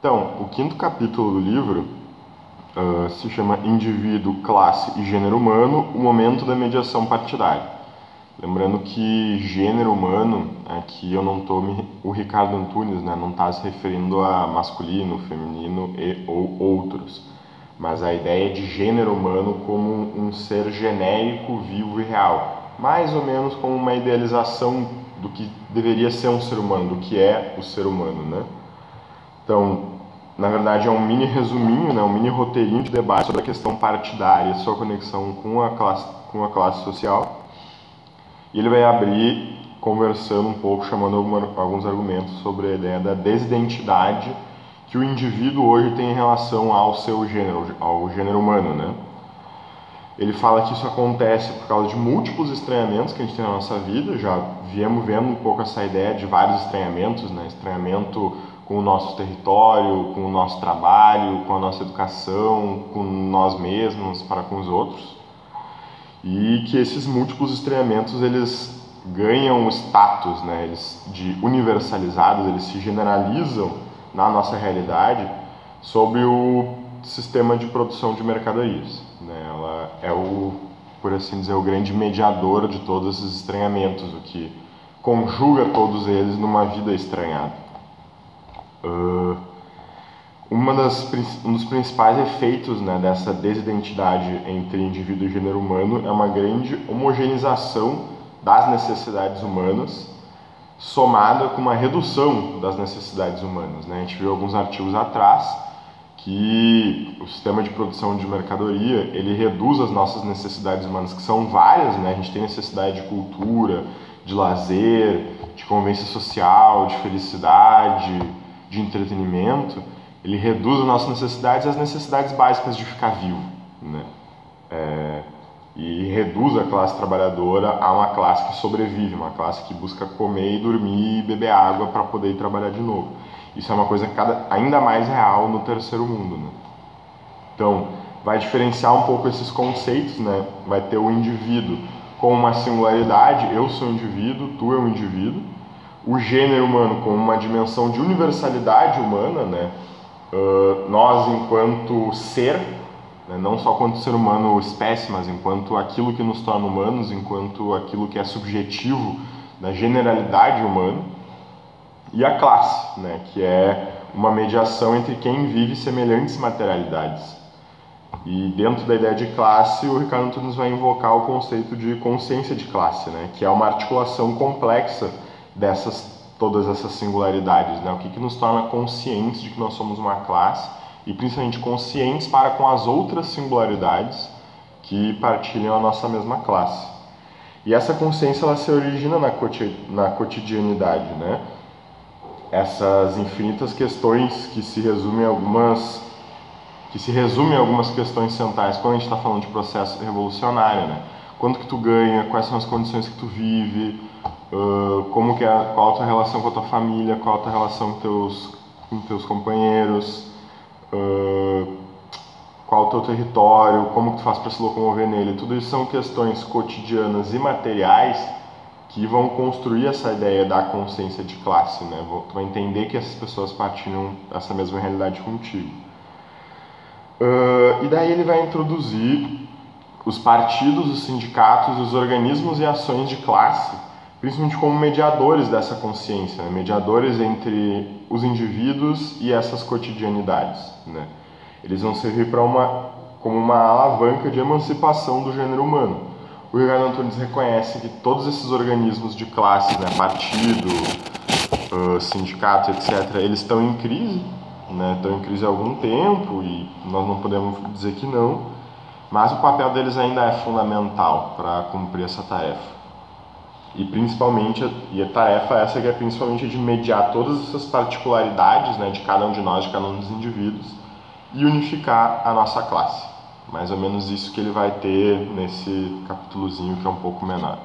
Então, o quinto capítulo do livro se chama Indivíduo, Classe e Gênero Humano, o momento da mediação partidária. Lembrando que gênero humano, aqui eu não estou, o Ricardo Antunes, né, não está se referindo a masculino, feminino e ou outros, mas a ideia de gênero humano como um ser genérico, vivo e real, mais ou menos como uma idealização do que deveria ser um ser humano, do que é o ser humano, né? Então, na verdade é um mini resuminho, né, um mini roteirinho de debate sobre a questão partidária e sua conexão com a classe social. E ele vai abrir conversando um pouco, chamando alguns argumentos sobre a ideia da desidentidade que o indivíduo hoje tem em relação ao seu gênero, ao gênero humano, né? Ele fala que isso acontece por causa de múltiplos estranhamentos que a gente tem na nossa vida. Já viemos vendo um pouco essa ideia de vários estranhamentos, né? Estranhamento com o nosso território, com o nosso trabalho, com a nossa educação, com nós mesmos, para com os outros. E que esses múltiplos estranhamentos, eles ganham status, né? Eles de universalizados, eles se generalizam na nossa realidade sobre o sistema de produção de mercadorias, né? Ela é por assim dizer, o grande mediador de todos esses estranhamentos, o que conjuga todos eles numa vida estranhada. Um dos principais efeitos, né, dessa desidentidade entre indivíduo e gênero humano é uma grande homogeneização das necessidades humanas, somada com uma redução das necessidades humanas, né? A gente viu alguns artigos atrás que o sistema de produção de mercadoria, ele reduz as nossas necessidades humanas, que são várias, né? A gente tem necessidade de cultura, de lazer, de convivência social, de felicidade, de entretenimento. Ele reduz as nossas necessidades às necessidades básicas de ficar vivo, né? E reduz a classe trabalhadora a uma classe que sobrevive, uma classe que busca comer e dormir e beber água para poder ir trabalhar de novo. Isso é uma coisa ainda mais real no terceiro mundo, né? Então, vai diferenciar um pouco esses conceitos, né? Vai ter o indivíduo com uma singularidade, eu sou um indivíduo, tu é um indivíduo. O gênero humano com uma dimensão de universalidade humana, né? Nós enquanto ser, né? Não só enquanto ser humano espécie, mas enquanto aquilo que nos torna humanos, enquanto aquilo que é subjetivo da generalidade humana. E a classe, né? Que é uma mediação entre quem vive semelhantes materialidades. E dentro da ideia de classe, o Ricardo Antunes vai invocar o conceito de consciência de classe, né? Que é uma articulação complexa todas essas singularidades, né? O que nos torna conscientes de que nós somos uma classe e principalmente conscientes para com as outras singularidades que partilham a nossa mesma classe. E essa consciência, ela se origina na cotidianidade, né? Essas infinitas questões que se resumem em algumas questões centrais quando a gente está falando de processo revolucionário, né? Quanto que tu ganha, quais são as condições que tu vive, qual a tua relação com a tua família, qual a tua relação com teus companheiros, qual o teu território, como que tu faz para se locomover nele. Tudo isso são questões cotidianas e materiais que vão construir essa ideia da consciência de classe, né? Tu vai entender que essas pessoas partilham essa mesma realidade contigo. E daí ele vai introduzir os partidos, os sindicatos, os organismos e ações de classe, principalmente como mediadores dessa consciência, né? Mediadores entre os indivíduos e essas cotidianidades, né? Eles vão servir como uma alavanca de emancipação do gênero humano. O Ricardo Antunes reconhece que todos esses organismos de classe, né, partido, sindicato, etc., eles estão em crise, né, estão em crise há algum tempo e nós não podemos dizer que não, mas o papel deles ainda é fundamental para cumprir essa tarefa. E a tarefa essa que é principalmente de mediar todas essas particularidades, né, de cada um de nós, de cada um dos indivíduos, e unificar a nossa classe. Mais ou menos isso que ele vai ter nesse capítulozinho que é um pouco menor.